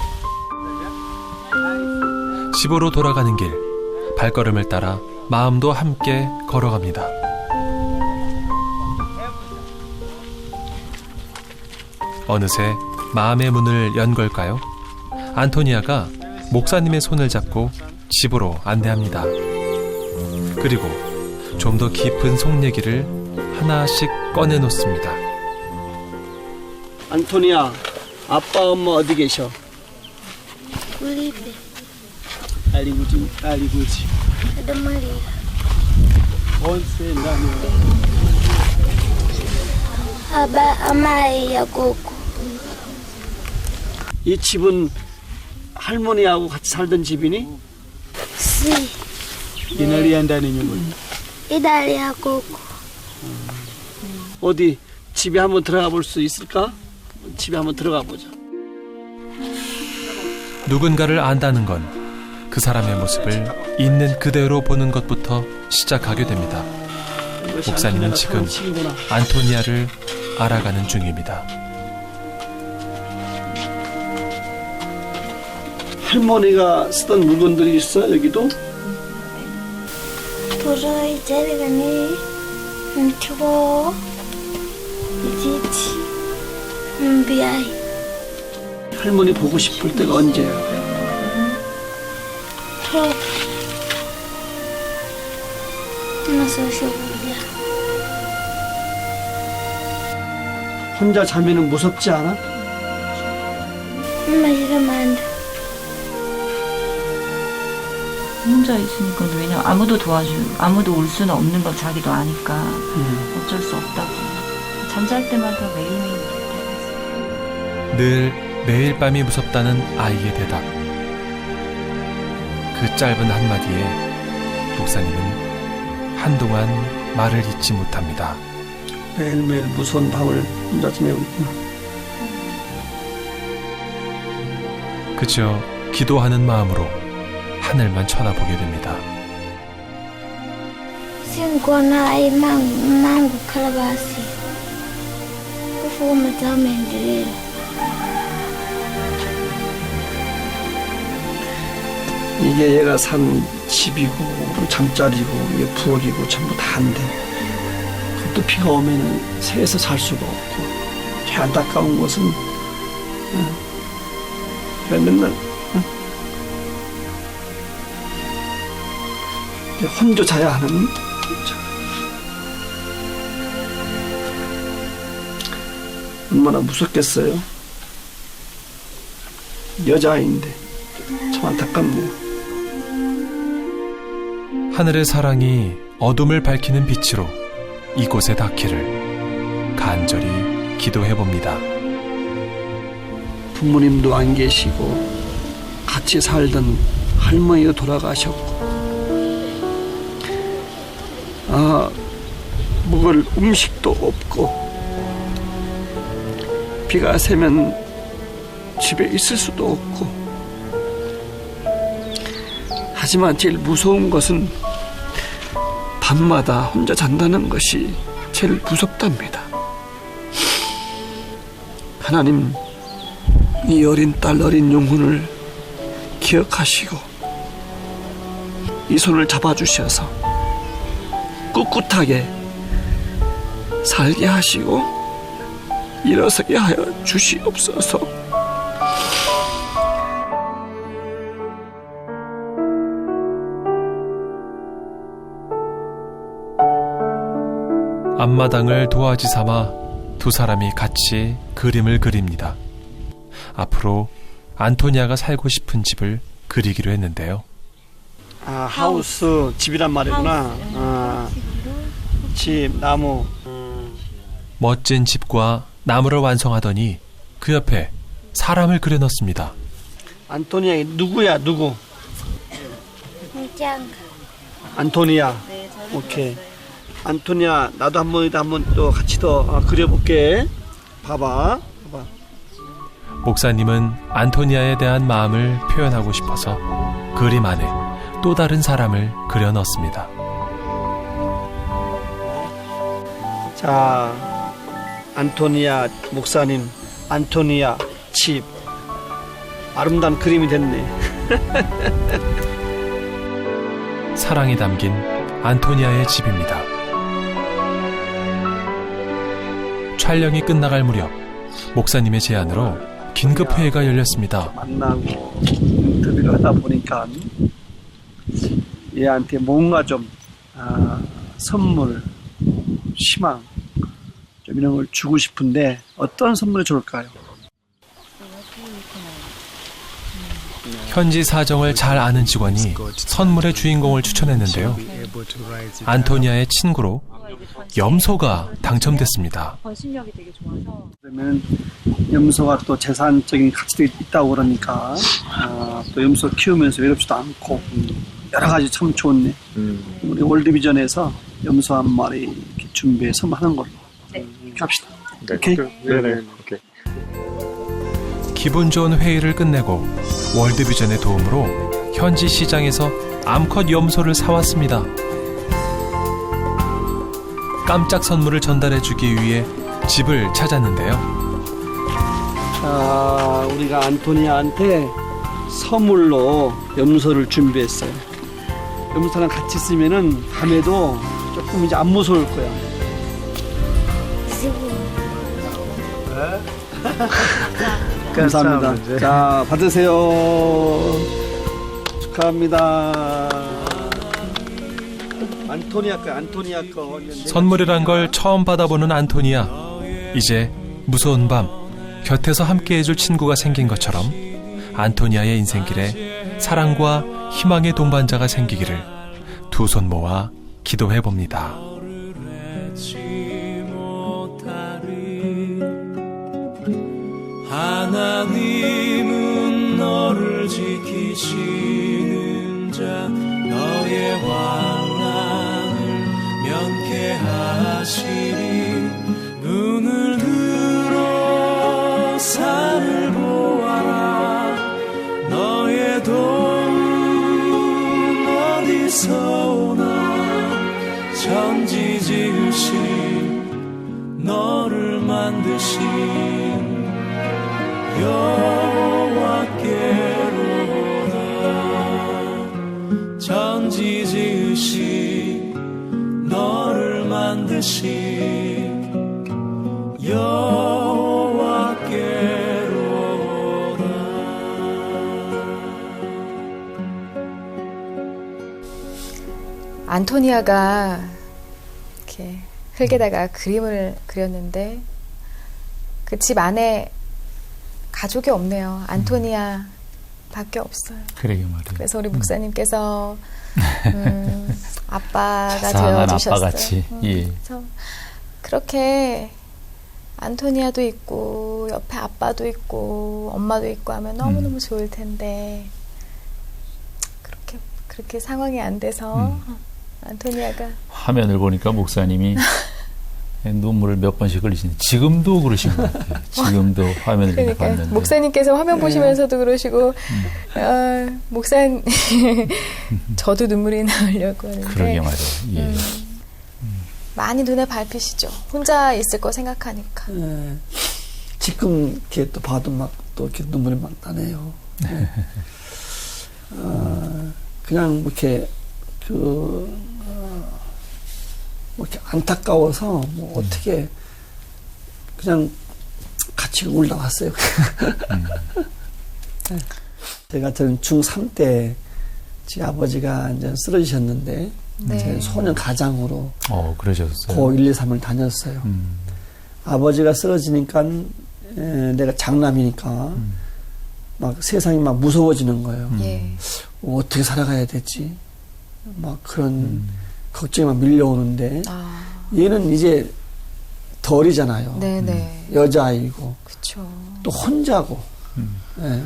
Speaker 4: 집으로 돌아가는 길, 발걸음을 따라 마음도 함께 걸어갑니다. 어느새 마음의 문을 연 걸까요? 안토니아가 목사님의 손을 잡고 집으로 안내합니다. 그리고 좀 더 깊은 속 얘기를 하나씩 꺼내놓습니다.
Speaker 3: 안토니아, 아빠 엄마 어디 계셔?
Speaker 7: Kulipe.
Speaker 3: 알리구지.
Speaker 7: Ada Maria.
Speaker 3: onse ndani.
Speaker 7: Aba amai ya koko.
Speaker 3: 이 집은 할머니하고 같이 살던 집이니?
Speaker 7: Si.
Speaker 3: 이날이 한다는 이유는?
Speaker 7: Idari ya koko.
Speaker 3: 어디 집에 한번 들어가 볼 수 있을까? 집에 한번 들어가 보자.
Speaker 4: 누군가를 안다는 건 그 사람의 모습을 있는 그대로 보는 것부터 시작하게 됩니다. 목사님은 지금 안토니아를 알아가는 중입니다.
Speaker 3: 할머니가 쓰던 물건들이 있어, 여기도?
Speaker 7: Puroi jarigani. Ntibo. Ijiti. Mbiai.
Speaker 3: 할머니 보고 싶을 때가 언제야? 혼자 자면은 무섭지 않아?
Speaker 8: 혼자 있으니까 왜냐면 아무도 올 수는 없는 걸 자기도 아니까 어쩔 수 없다고. 잠잘 때마다 매일매일
Speaker 4: 늘 매일 밤이 무섭다는 아이의 대답. 그 짧은 한마디에 목사님은 한동안 말을 잇지 못합니다.
Speaker 3: 매일매일 무서운 밤을 혼자 지내고 있구나.
Speaker 4: 그저 기도하는 마음으로 하늘만 쳐다보게 됩니다.
Speaker 7: Sikuona ai mangu kalabasi. Kufuga mazao maendeleo.
Speaker 3: 이게 얘가 산 집이고 잠자리고 이게 부엌이고 전부 다인데 또 비가 오면 새에서 잘 수가 없고 제일 안타까운 것은 맨날 혼자 자야 하는 얼마나 무섭겠어요. 여자아이인데 참 안타깝네요.
Speaker 4: 하늘의 사랑이 어둠을 밝히는 빛으로 이곳에 닿기를 간절히 기도해봅니다.
Speaker 3: 부모님도 안 계시고 같이 살던 할머니도 돌아가셨고 먹을 음식도 없고 비가 새면 집에 있을 수도 없고 하지만 제일 무서운 것은 밤마다 혼자 잔다는 것이 제일 무섭답니다. 하나님, 이 어린 딸, 어린 영혼을 기억하시고 이 손을 잡아주셔서 꿋꿋하게 살게 하시고 일어서게 하여 주시옵소서.
Speaker 4: 앞마당을 도화지 삼아 두 사람이 같이 그림을 그립니다. 앞으로 안토니아가 살고 싶은 집을 그리기로 했는데요.
Speaker 3: 하우스, 집이란 말이구나. 집, 나무.
Speaker 4: 멋진 집과 나무를 완성하더니 그 옆에 사람을 그려넣습니다.
Speaker 3: 안토니아, 누구야, 누구?
Speaker 7: 짱.
Speaker 3: 안토니아.
Speaker 7: 네,
Speaker 3: 오케이. 안토니아, 나도 한번 또 같이 더 그려볼게. 봐봐.
Speaker 4: 목사님은 안토니아에 대한 마음을 표현하고 싶어서 그림 안에 또 다른 사람을 그려 넣습니다.
Speaker 3: 자, 안토니아 목사님, 안토니아 집. 아름다운 그림이 됐네.
Speaker 4: 사랑이 담긴 안토니아의 집입니다. 촬영이 끝나갈 무렵 목사님의 제안으로 긴급 회의가 열렸습니다.
Speaker 3: 만나고 인터뷰를 하다 보니까 얘한테 뭔가 좀 선물, 희망 좀 이런 걸 주고 싶은데 어떤 선물이 좋을까요?
Speaker 4: 현지 사정을 잘 아는 직원이 선물의 주인공을 추천했는데요. 안토니아의 친구로 염소가 당첨됐습니다.
Speaker 8: 번신력이 되게 좋아서.
Speaker 3: 그러면 염소가 또 재산적인 가치도 있다고 그러니까 또 염소 키우면서 외롭지도 않고 여러 가지 참 좋네. 우리 월드비전에서 염소 한 마리 이렇게 준비해서 선물하는 걸로 합시다. 오케이?
Speaker 10: 네. 오케이.
Speaker 4: 기분 좋은 회의를 끝내고 월드비전의 도움으로 현지 시장에서 암컷 염소를 사왔습니다. 깜짝 선물을 전달해주기 위해 집을 찾았는데요.
Speaker 3: 자, 우리가 안토니아한테 선물로 염소를 준비했어요. 염소랑 같이 쓰면은 밤에도 조금 이제 안 무서울 거야. 감사합니다. 자, 받으세요. 축하합니다. 안토니아 거.
Speaker 4: 선물이란 걸 처음 받아보는 안토니아. 이제 무서운 밤 곁에서 함께해줄 친구가 생긴 것처럼 안토니아의 인생길에 사랑과 희망의 동반자가 생기기를 두 손 모아 기도해 봅니다.
Speaker 12: 하나님은 너를 지키시는 자 너의 환난을 면케하시리. 눈을 들어 산을 보아라. 너의 도움 어디서 오나. 천지 지으신 너를 만드신 여호와께로다. 천지 지으신 너를 만드신 여호와께로다.
Speaker 2: 안토니아가 이렇게 흙에다가 그림을 그렸는데 그 집 안에 가족이 없네요. 안토니아 밖에 없어요.
Speaker 1: 그래요, 말이에요.
Speaker 2: 그래서 우리 목사님께서 아빠가
Speaker 1: 자상한
Speaker 2: 되어주셨어요.
Speaker 1: 아빠같이. 예.
Speaker 2: 그래서 그렇게 안토니아도 있고 옆에 아빠도 있고 엄마도 있고 하면 너무너무 좋을 텐데 그렇게 상황이 안 돼서 안토니아가
Speaker 1: 화면을 보니까 목사님이 눈물을 몇 번씩 흘리시는데 지금도 그러신 것 같아요. 지금도 화면을
Speaker 2: 그러니까
Speaker 1: 봤는데
Speaker 2: 목사님께서 화면 보시면서도 그러시고 목사님 저도 눈물이 나오려고 하는데
Speaker 1: 그러게 말이에요. 예.
Speaker 2: 많이 눈에 밟히시죠. 혼자 있을 거 생각하니까.
Speaker 3: 지금 이렇게 또 봐도 막 또 이렇게 눈물이 막 나네요. 네. 그냥 이렇게 뭐 이렇게 안타까워서 뭐 어떻게 그냥 같이 울다 왔어요. 네. 저는 중3 때 제 아버지가 이제 쓰러지셨는데
Speaker 2: 네.
Speaker 3: 제 소년 가장으로
Speaker 1: 그러셨어요.
Speaker 3: 고 1, 2, 3을 다녔어요. 아버지가 쓰러지니까 내가 장남이니까 막 세상이 막 무서워지는 거예요. 어떻게 살아가야 되지? 막 그런 걱정이 막 밀려오는데 얘는 이제 덜이잖아요. 여자아이고
Speaker 2: 그쵸.
Speaker 3: 또 혼자고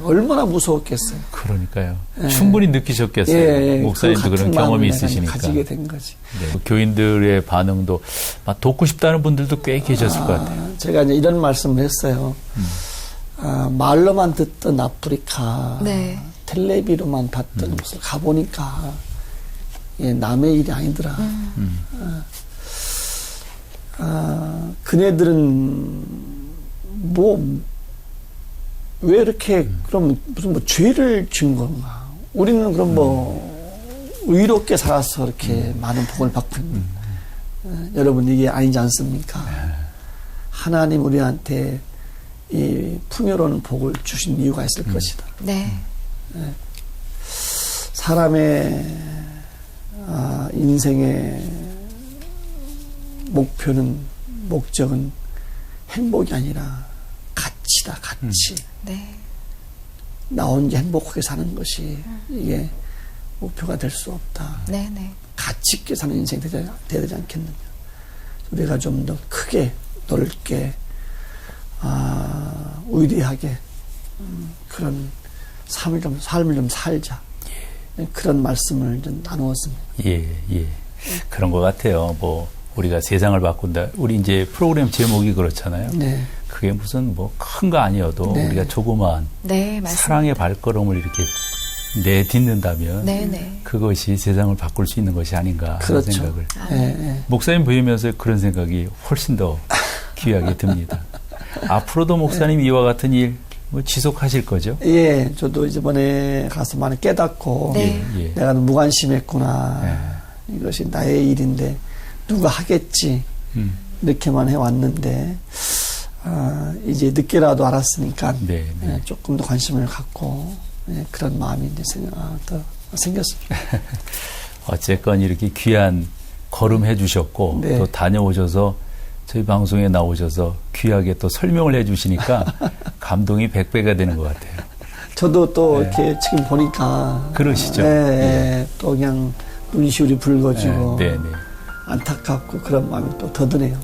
Speaker 3: 얼마나 무서웠겠어요.
Speaker 1: 그러니까요. 충분히 느끼셨겠어요. 목사님도 그런 경험이 있으시니까.
Speaker 3: 가지게 된 거지.
Speaker 1: 네. 교인들의 반응도 막 돕고 싶다는 분들도 꽤 계셨을 것 같아요.
Speaker 3: 제가 이제 이런 말씀을 했어요. 말로만 듣던 아프리카, 텔레비로만 봤던 곳을 가보니까 남의 일이 아니더라. 그네들은 왜 이렇게 그럼 무슨 죄를 진 건가? 우리는 그럼 의롭게 살아서 이렇게 많은 복을 받고 있는 여러분 이게 아니지 않습니까? 하나님 우리한테 이 풍요로운 복을 주신 이유가 있을 것이다. 사람의 인생의 목적은 행복이 아니라 가치다, 가치. 나 혼자 행복하게 사는 것이 이게 목표가 될 수 없다. 가치 있게 사는 인생이 되어야 되지 않겠느냐. 우리가 좀 더 크게, 넓게, 위대하게 그런 삶을 좀 살자. 그런 말씀을 좀 나누었습니다.
Speaker 1: 그런 것 같아요. 우리가 세상을 바꾼다. 우리 이제 프로그램 제목이 그렇잖아요. 그게 무슨 큰 거 아니어도 우리가 조그마한 사랑의 발걸음을 이렇게 내딛는다면 그것이 세상을 바꿀 수 있는 것이 아닌가 하는 생각을. 목사님 보이면서 그런 생각이 훨씬 더 귀하게 듭니다. 앞으로도 목사님 이와 같은 일 지속하실 거죠?
Speaker 3: 저도 이번에 가서 많이 깨닫고 내가 무관심했구나. 이것이 나의 일인데 누가 하겠지. 이렇게만 해왔는데 이제 늦게라도 알았으니까 조금 더 관심을 갖고 그런 마음이 이제 더 생겼습니다.
Speaker 1: 어쨌건 이렇게 귀한 걸음 해주셨고 또 다녀오셔서 저희 방송에 나오셔서 귀하게 또 설명을 해주시니까 감동이 100배가 되는 것 같아요.
Speaker 3: 저도 또 이렇게 지금 보니까
Speaker 1: 그러시죠.
Speaker 3: 또 그냥 눈시울이 붉어지고
Speaker 1: 네.
Speaker 3: 안타깝고 그런 마음이 또 더 드네요.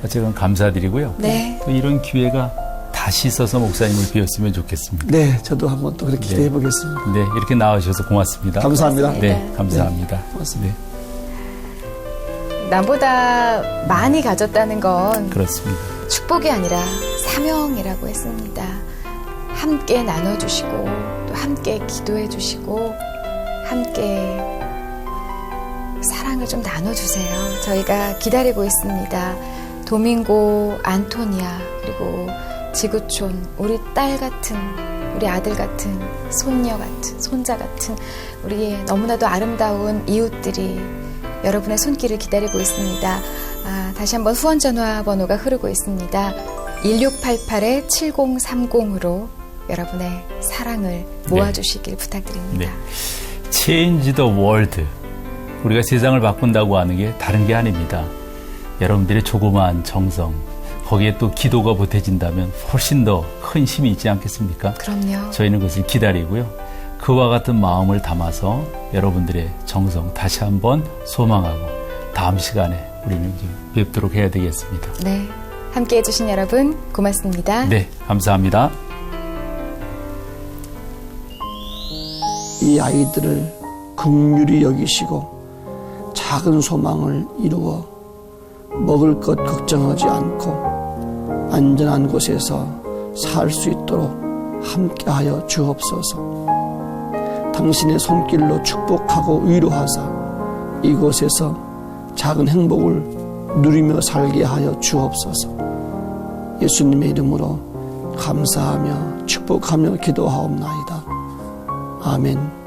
Speaker 1: 어쨌든 감사드리고요.
Speaker 2: 네.
Speaker 1: 또 이런 기회가 다시 있어서 목사님을 뵈었으면 좋겠습니다.
Speaker 3: 네, 저도 한번 또 그렇게 기대해 보겠습니다.
Speaker 1: 네, 이렇게 나와주셔서 고맙습니다.
Speaker 3: 감사합니다.
Speaker 1: 네, 감사합니다.
Speaker 3: 고맙습니다.
Speaker 2: 남보다 많이 가졌다는 건
Speaker 1: 그렇습니다.
Speaker 2: 축복이 아니라 사명이라고 했습니다. 함께 나눠주시고 또 함께 기도해주시고 함께 사랑을 좀 나눠주세요. 저희가 기다리고 있습니다. 도밍고, 안토니아, 그리고 지구촌, 우리 딸 같은, 우리 아들 같은, 손녀 같은, 손자 같은 우리의 너무나도 아름다운 이웃들이 여러분의 손길을 기다리고 있습니다. 다시 한번 후원 전화 번호가 흐르고 있습니다. 1688-7030으로 여러분의 사랑을 모아주시길 부탁드립니다.
Speaker 1: Change the world. 우리가 세상을 바꾼다고 하는 게 다른 게 아닙니다. 여러분들의 조그마한 정성, 거기에 또 기도가 보태진다면 훨씬 더 큰 힘이 있지 않겠습니까?
Speaker 2: 그럼요.
Speaker 1: 저희는 그것을 기다리고요. 그와 같은 마음을 담아서 여러분들의 정성 다시 한번 소망하고 다음 시간에 우리는 뵙도록 해야 되겠습니다.
Speaker 2: 네, 함께해 주신 여러분 고맙습니다.
Speaker 1: 네, 감사합니다.
Speaker 3: 이 아이들을 긍휼히 여기시고 작은 소망을 이루어 먹을 것 걱정하지 않고 안전한 곳에서 살 수 있도록 함께하여 주옵소서. 당신의 손길로 축복하고 위로하사 이곳에서 작은 행복을 누리며 살게 하여 주옵소서. 예수님의 이름으로 감사하며 축복하며 기도하옵나이다. 아멘.